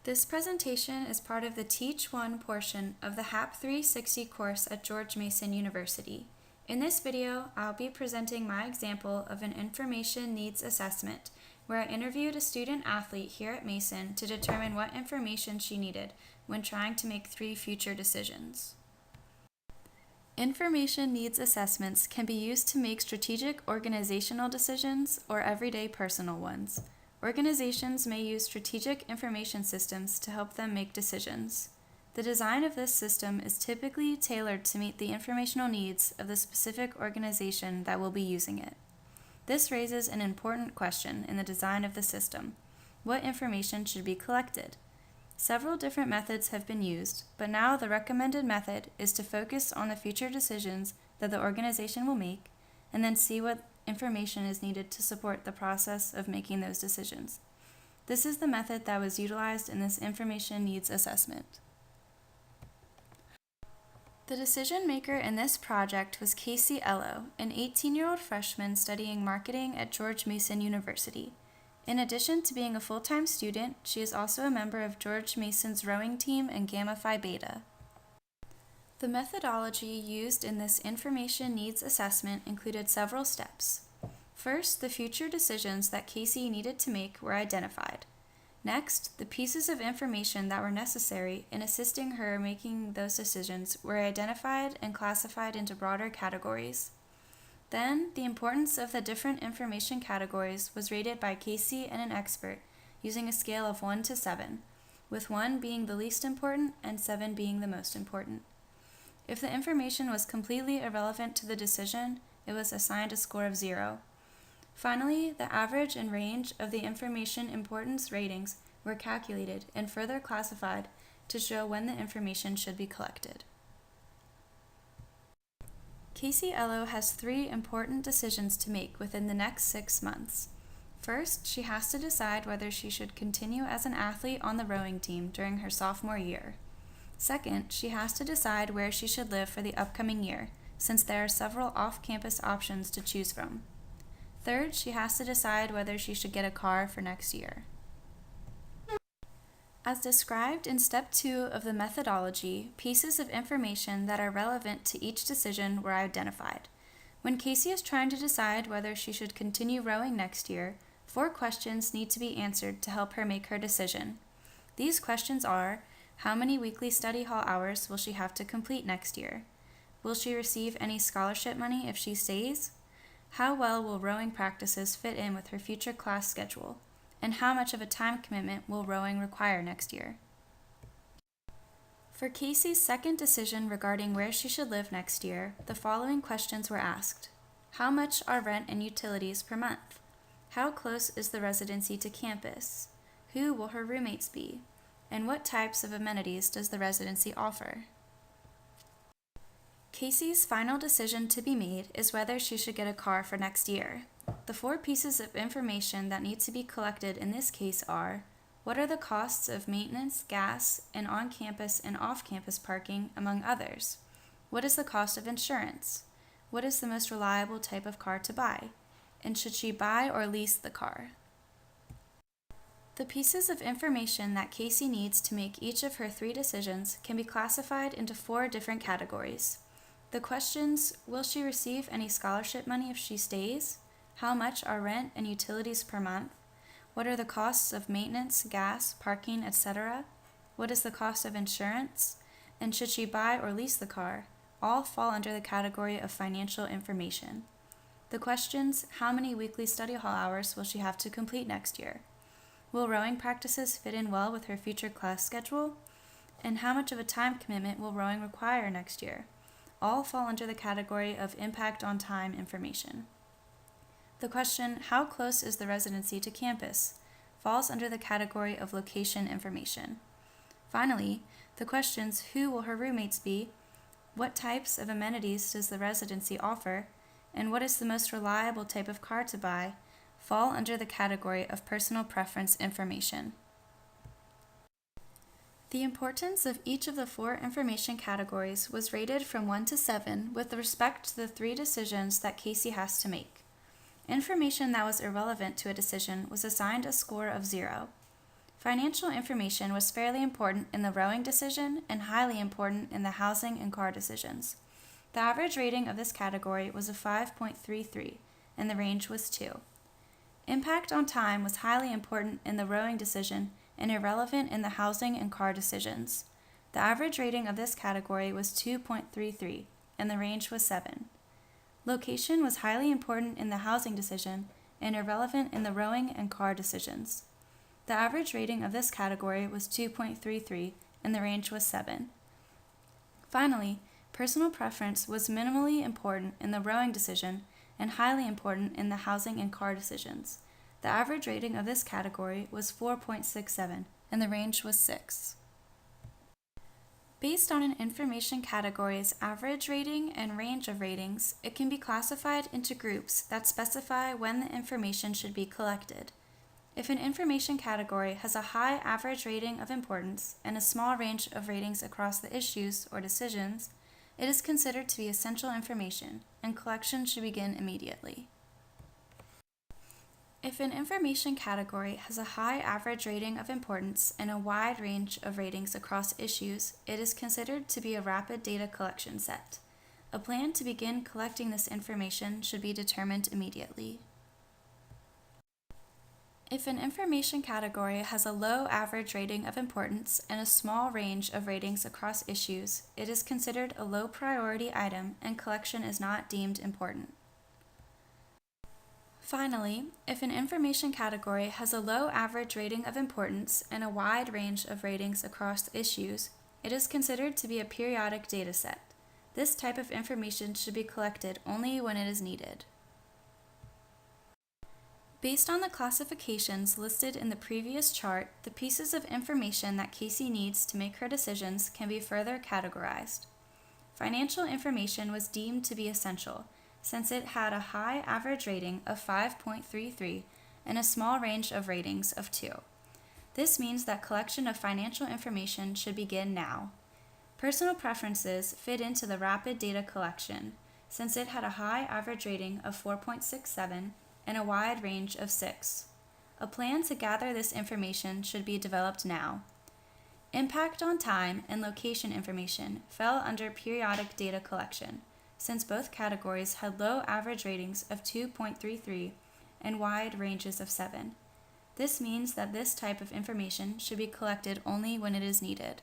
This presentation is part of the Teach 1 portion of the HAP 360 course at George Mason University. In this video, I'll be presenting my example of an information needs assessment, where I interviewed a student athlete here at Mason to determine what information she needed when trying to make 3 future decisions. Information needs assessments can be used to make strategic organizational decisions or everyday personal ones. Organizations may use strategic information systems to help them make decisions. The design of this system is typically tailored to meet the informational needs of the specific organization that will be using it. This raises an important question in the design of the system. What information should be collected? Several different methods have been used, but now the recommended method is to focus on the future decisions that the organization will make, and then see what information is needed to support the process of making those decisions. This is the method that was utilized in this information needs assessment. The decision maker in this project was Casey Ello, an 18-year-old freshman studying marketing at George Mason University. In addition to being a full-time student, she is also a member of George Mason's rowing team and Gamma Phi Beta. The methodology used in this information needs assessment included several steps. First, the future decisions that Casey needed to make were identified. Next, the pieces of information that were necessary in assisting her making those decisions were identified and classified into broader categories. Then, the importance of the different information categories was rated by Casey and an expert using a scale of 1 to 7, with 1 being the least important and 7 being the most important. If the information was completely irrelevant to the decision, it was assigned a score of 0. Finally, the average and range of the information importance ratings were calculated and further classified to show when the information should be collected. Casey Ello has 3 important decisions to make within the next 6 months. First, she has to decide whether she should continue as an athlete on the rowing team during her sophomore year. Second, she has to decide where she should live for the upcoming year, since there are several off-campus options to choose from. Third, she has to decide whether she should get a car for next year. As described in Step 2 of the methodology, pieces of information that are relevant to each decision were identified. When Casey is trying to decide whether she should continue rowing next year, 4 questions need to be answered to help her make her decision. These questions are: how many weekly study hall hours will she have to complete next year? Will she receive any scholarship money if she stays? How well will rowing practices fit in with her future class schedule? And how much of a time commitment will rowing require next year? For Casey's second decision regarding where she should live next year, the following questions were asked. How much are rent and utilities per month? How close is the residency to campus? Who will her roommates be? And what types of amenities does the residency offer? Casey's final decision to be made is whether she should get a car for next year. The 4 pieces of information that need to be collected in this case are: what are the costs of maintenance, gas, and on-campus and off-campus parking, among others? What is the cost of insurance? What is the most reliable type of car to buy? And should she buy or lease the car? The pieces of information that Casey needs to make each of her 3 decisions can be classified into 4 different categories. The questions: will she receive any scholarship money if she stays? How much are rent and utilities per month? What are the costs of maintenance, gas, parking, etc.? What is the cost of insurance? And should she buy or lease the car? All fall under the category of financial information. The questions: how many weekly study hall hours will she have to complete next year? Will rowing practices fit in well with her future class schedule? And how much of a time commitment will rowing require next year? All fall under the category of impact on time information. The question, how close is the residency to campus, falls under the category of location information. Finally, the questions, who will her roommates be, what types of amenities does the residency offer, and what is the most reliable type of car to buy, fall under the category of personal preference information. The importance of each of the 4 information categories was rated from 1 to 7 with respect to the 3 decisions that Casey has to make. Information that was irrelevant to a decision was assigned a score of 0. Financial information was fairly important in the rowing decision and highly important in the housing and car decisions. The average rating of this category was a 5.33, and the range was 2. Impact on time was highly important in the rowing decision and irrelevant in the housing and car decisions. The average rating of this category was 2.33, and the range was 7. Location was highly important in the housing decision and irrelevant in the rowing and car decisions. The average rating of this category was 2.33, and the range was 7. Finally, personal preference was minimally important in the rowing decision and highly important in the housing and car decisions. The average rating of this category was 4.67, and the range was 6. Based on an information category's average rating and range of ratings, it can be classified into groups that specify when the information should be collected. If an information category has a high average rating of importance and a small range of ratings across the issues or decisions, it is considered to be essential information, and collection should begin immediately. If an information category has a high average rating of importance and a wide range of ratings across issues, it is considered to be a rapid data collection set. A plan to begin collecting this information should be determined immediately. If an information category has a low average rating of importance and a small range of ratings across issues, it is considered a low priority item and collection is not deemed important. Finally, if an information category has a low average rating of importance and a wide range of ratings across issues, it is considered to be a periodic data set. This type of information should be collected only when it is needed. Based on the classifications listed in the previous chart, the pieces of information that Casey needs to make her decisions can be further categorized. Financial information was deemed to be essential, since it had a high average rating of 5.33 and a small range of ratings of 2. This means that collection of financial information should begin now. Personal preferences fit into the rapid data collection, since it had a high average rating of 4.67 and a wide range of 6. A plan to gather this information should be developed now. Impact on time and location information fell under periodic data collection, since both categories had low average ratings of 2.33 and wide ranges of 7. This means that this type of information should be collected only when it is needed.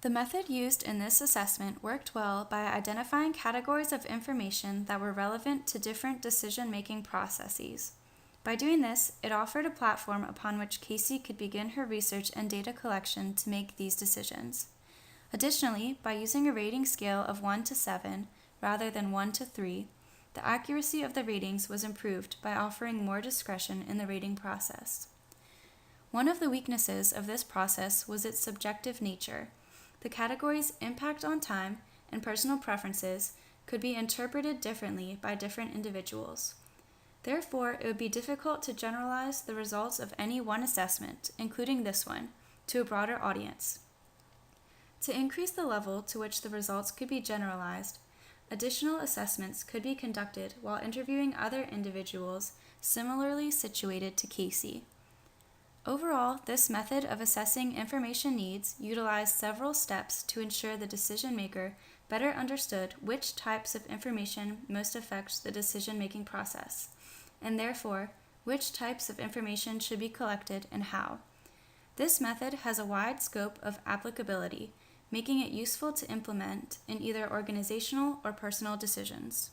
The method used in this assessment worked well by identifying categories of information that were relevant to different decision-making processes. By doing this, it offered a platform upon which Casey could begin her research and data collection to make these decisions. Additionally, by using a rating scale of 1 to 7 rather than 1 to 3, the accuracy of the ratings was improved by offering more discretion in the rating process. One of the weaknesses of this process was its subjective nature. The categories impact on time and personal preferences could be interpreted differently by different individuals. Therefore, it would be difficult to generalize the results of any one assessment, including this one, to a broader audience. To increase the level to which the results could be generalized, additional assessments could be conducted while interviewing other individuals similarly situated to Casey. Overall, this method of assessing information needs utilized several steps to ensure the decision maker better understood which types of information most affect the decision-making process, and therefore, which types of information should be collected and how. This method has a wide scope of applicability, making it useful to implement in either organizational or personal decisions.